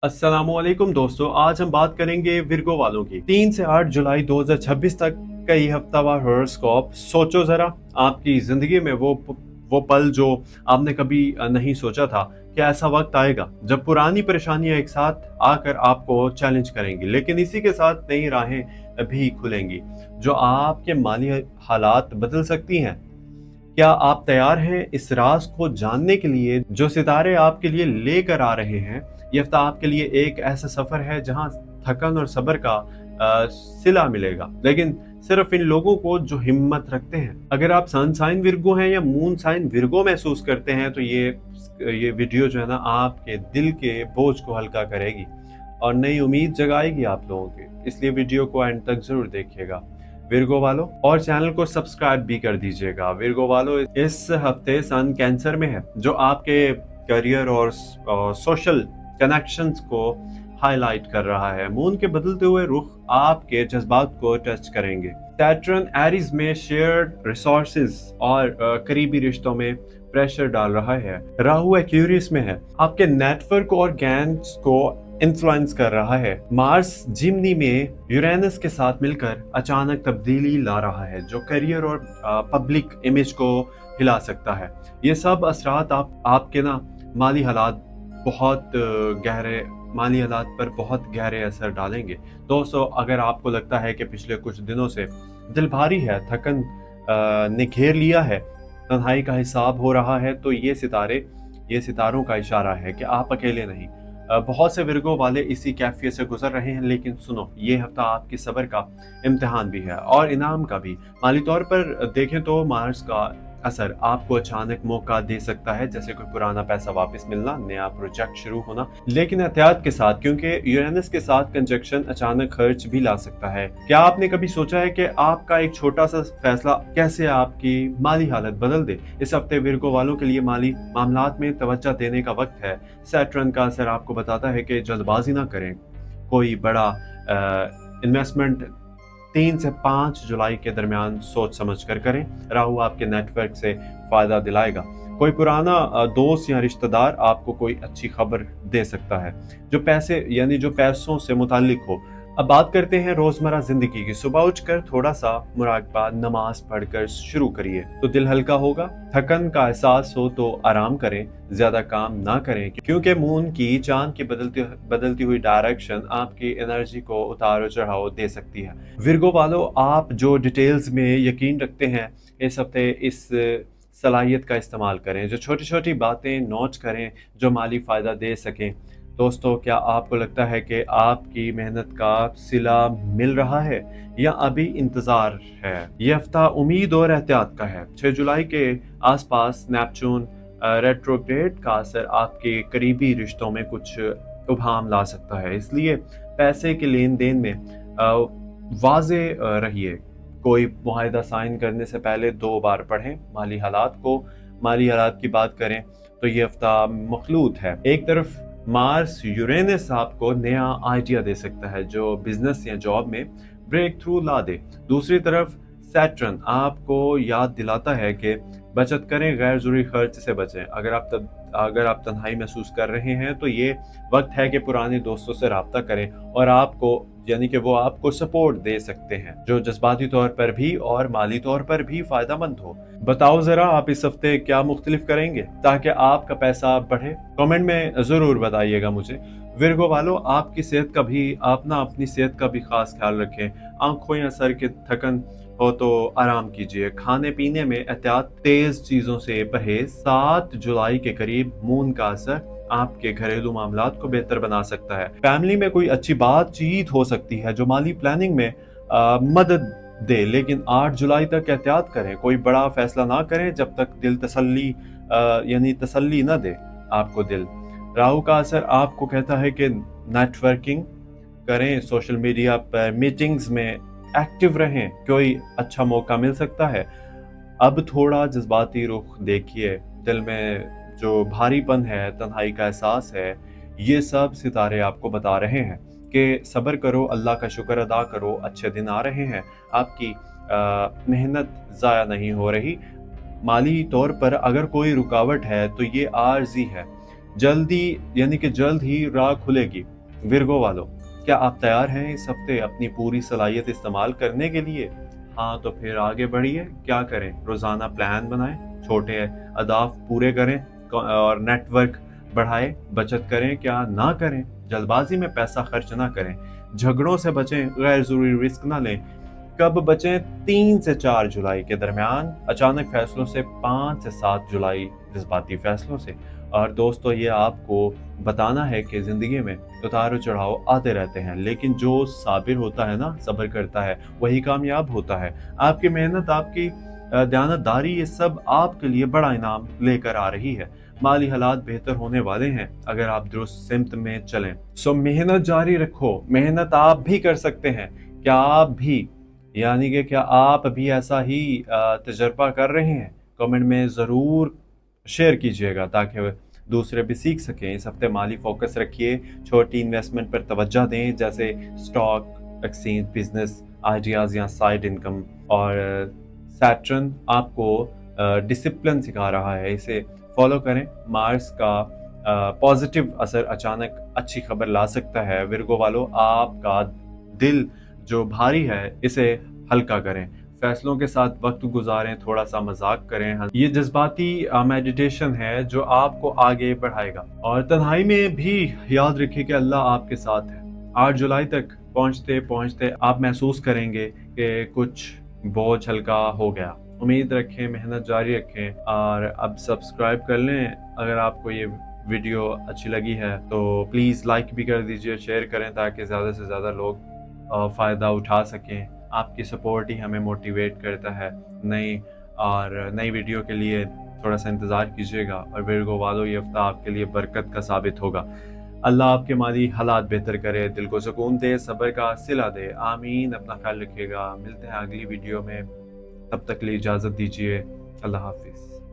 अस्सलामुअलैकुम दोस्तों, आज हम बात करेंगे विर्गो वालों की। 3 से 8 जुलाई 2026 तक कई हफ्तावार हॉरोस्कोप। सोचो जरा, आपकी जिंदगी में वो पल जो आपने कभी नहीं सोचा था कि ऐसा वक्त आएगा जब पुरानी परेशानियां एक साथ आकर आपको चैलेंज करेंगी, लेकिन इसी के साथ नई राहें भी खुलेंगी जो आपके माली हालात बदल सकती हैं। क्या आप तैयार हैं इस राज को जानने के लिए जो सितारे आपके लिए लेकर आ रहे हैं? ये हफ्ता आपके लिए एक ऐसा सफर है जहां थकन और सब्र का सिला मिलेगा, लेकिन सिर्फ इन लोगों को जो हिम्मत रखते हैं। अगर आप सन साइन विर्गो हैं या मून साइन विर्गो महसूस करते हैं तो ये वीडियो जो है ना आपके दिल के बोझ को हल्का करेगी और नई उम्मीद जगाएगी आप लोगों के। इसलिए वीडियो को एंड तक जरूर देखिएगा विर्गो वालों, और चैनल को सब्सक्राइब भी कर दीजिएगा। विर्गो वालों, इस हफ्ते सन कैंसर में है जो आपके करियर और सोशल कनेक्शंस को हाईलाइट कर रहा है। मून के बदलते हुए रुख आपके जज्बात को टच करेंगे। सैटर्न एरीज में शेयर्ड रिसोर्सेज और करीबी रिश्तों में प्रेशर डाल रहा है। राहु एक्यूरियस में है, आपके नेटवर्क और गैंग्स को इन्फ्लुएंस कर रहा है। मार्स जिमनी में यूरेनस के साथ मिलकर अचानक तब्दीली ला रहा है जो करियर और पब्लिक इमेज को हिला सकता है। ये सब असरात आपके माली हालात बहुत गहरे माली हालात पर बहुत गहरे असर डालेंगे। दोस्तों, अगर आपको लगता है कि पिछले कुछ दिनों से दिल भारी है, थकन ने घेर लिया है, तन्हाई का हिसाब हो रहा है, तो ये सितारों का इशारा है कि आप अकेले नहीं। बहुत से विर्गो वाले इसी कैफियत से गुजर रहे हैं, लेकिन सुनो, ये हफ्ता आपकी सब्र का इम्तिहान भी है और इनाम का भी। माली तौर पर देखें तो मार्स का असर आपको अचानक मौका दे सकता है, जैसे कोई पुराना पैसा वापस मिलना, नया प्रोजेक्ट शुरू होना, लेकिन एहतियात के साथ, क्योंकि यूरेनस के साथ कंजक्शन अचानक खर्च भी ला सकता है। क्या आपने कभी सोचा है कि आपका एक छोटा सा फैसला कैसे आपकी माली हालत बदल दे? इस हफ्ते विर्गो वालों के लिए माली मामलात में तवज्जो देने का वक्त है। सैटर्न का असर आपको बताता है कि जल्दबाजी ना करें। कोई बड़ा इन्वेस्टमेंट 3 से 5 जुलाई के दरमियान सोच समझ कर करें। राहु आपके नेटवर्क से फायदा दिलाएगा। कोई पुराना दोस्त या रिश्तेदार आपको कोई अच्छी खबर दे सकता है जो पैसों से मुताल्लिक हो। अब बात करते हैं रोजमर्रा जिंदगी की। सुबह उठकर थोड़ा सा मुराकबा, नमाज पढ़कर शुरू करिए तो दिल हल्का होगा। थकन का एहसास हो तो आराम करें, ज्यादा काम ना करें, क्योंकि मून की चांद की बदलती हुई डायरेक्शन आपकी एनर्जी को उतार चढ़ाव दे सकती है। विर्गो वालों, आप जो डिटेल्स में यकीन रखते हैं, इस हफ्ते इस सलाहियत का इस्तेमाल करें। जो छोटी छोटी बातें नोट करें जो माली फ़ायदा दे सकें। दोस्तों, क्या आपको लगता है कि आपकी मेहनत का सिला मिल रहा है या अभी इंतज़ार है? ये हफ्ता उम्मीद और एहतियात का है। 6 जुलाई के आसपास नेपच्यून रेट्रोग्रेड का असर आपके करीबी रिश्तों में कुछ उभाम ला सकता है, इसलिए पैसे के लेन देन में वाज़े रहिए। कोई मुआहदा साइन करने से पहले 2 बार पढ़ें। माली हालात की बात करें तो ये हफ्ता मखलूत है। एक तरफ मार्स यूरेनस आपको नया आइडिया दे सकता है जो बिजनेस या जॉब में ब्रेक थ्रू ला दे। दूसरी तरफ सैटर्न आपको याद दिलाता है कि बचत करें, गैर जरूरी खर्च से बचें। अगर आप तन्हाई महसूस कर रहे हैं तो ये वक्त है कि पुराने दोस्तों से राब्ता करें और वो आपको सपोर्ट दे सकते हैं जो जज्बाती तौर पर भी और माली तौर पर भी फायदेमंद हो। बताओ जरा, आप इस हफ्ते क्या मुख्तलिफ करेंगे ताकि आपका पैसा बढ़े? कमेंट में जरूर बताइएगा मुझे। विर्गो वालों, आप अपनी सेहत का भी खास ख्याल रखें। आंखों या सर की थकन हो तो आराम कीजिए। खाने पीने में एहतियात, तेज चीजों से परहेज। 7 जुलाई के करीब मून का असर आपके घरेलू मामलात को बेहतर बना सकता है। फैमिली में कोई अच्छी बातचीत हो सकती है जो माली प्लानिंग में मदद दे, लेकिन 8 जुलाई तक एहतियात करें। कोई बड़ा फैसला ना करें जब तक दिल तसल्ली न दे आपको दिल। राहु का असर आपको कहता है कि नेटवर्किंग करें, सोशल मीडिया पर मीटिंग्स में एक्टिव रहें, कोई अच्छा मौका मिल सकता है। अब थोड़ा जज्बाती रुख देखिए। दिल में जो भारीपन है, तन्हाई का एहसास है, ये सब सितारे आपको बता रहे हैं कि सब्र करो, अल्लाह का शुक्र अदा करो, अच्छे दिन आ रहे हैं, आपकी मेहनत ज़ाया नहीं हो रही। माली तौर पर अगर कोई रुकावट है तो ये आर्जी है। जल्दी यानी कि जल्द ही राह खुलेगी। विर्गो वालों, क्या आप तैयार हैं इस हफ्ते अपनी पूरी सलाहियत इस्तेमाल करने के लिए? हाँ तो फिर आगे बढ़िए। क्या करें? रोजाना प्लान बनाएं, छोटे अहदाफ पूरे करें और नेटवर्क बढ़ाएं, बचत करें क्या ना करें, जल्दबाजी में पैसा खर्च ना करें, झगड़ों से बचें, गैर जरूरी रिस्क ना लें। कब बचें? 3 से 4 जुलाई के दरमियान अचानक फैसलों से, 5 से 7 जुलाई जज्बाती फैसलों से। और दोस्तों ये आपको बताना है कि ज़िंदगी में उतार चढ़ाव आते रहते हैं, लेकिन जो साबिर होता है ना, सब्र करता है, वही कामयाब होता है। आपकी मेहनत, आपकी दयानतदारी, ये सब आपके लिए बड़ा इनाम लेकर आ रही है। माली हालात बेहतर होने वाले हैं अगर आप दुरुस्त सिमत में चलें। सो मेहनत जारी रखो, मेहनत आप भी कर सकते हैं। क्या आप भी, यानी कि क्या आप भी ऐसा ही तजर्बा कर रहे हैं? कमेंट में ज़रूर शेयर कीजिएगा ताकि दूसरे भी सीख सकें। इस हफ्ते माली फोकस रखिए, छोटी इन्वेस्टमेंट पर तवज्जो दें, जैसे स्टॉक, एक्सचेंज, बिजनेस आइडियाज़ या साइड इनकम। और सैटर्न आपको डिसिप्लिन सिखा रहा है, इसे फॉलो करें। मार्स का पॉजिटिव असर अचानक अच्छी खबर ला सकता है। विर्गो वालों, आपका दिल जो भारी है इसे हल्का करें, फैसलों के साथ वक्त गुजारें, थोड़ा सा मजाक करें। ये जज्बाती मेडिटेशन है जो आपको आगे बढ़ाएगा। और तन्हाई में भी याद रखिए कि अल्लाह आपके साथ है। 8 जुलाई तक पहुंचते पहुंचते आप महसूस करेंगे कि कुछ बोझ हल्का हो गया। उम्मीद रखें, मेहनत जारी रखें और अब सब्सक्राइब कर लें। अगर आपको ये वीडियो अच्छी लगी है तो प्लीज़ लाइक भी कर दीजिए, शेयर करें ताकि ज़्यादा से ज़्यादा लोग फ़ायदा उठा सकें। आपकी सपोर्ट ही हमें मोटिवेट करता है। नई वीडियो के लिए थोड़ा सा इंतज़ार कीजिएगा। और विर्गो वालों, ये हफ्ता आपके लिए बरकत का साबित होगा। अल्लाह आपके माली हालात बेहतर करे, दिल को सुकून दे, सब्र का सिला दे। आमीन। अपना ख्याल रखिएगा, मिलते हैं अगली वीडियो में। तब तक के लिए इजाज़त दीजिए। अल्लाह हाफिज़।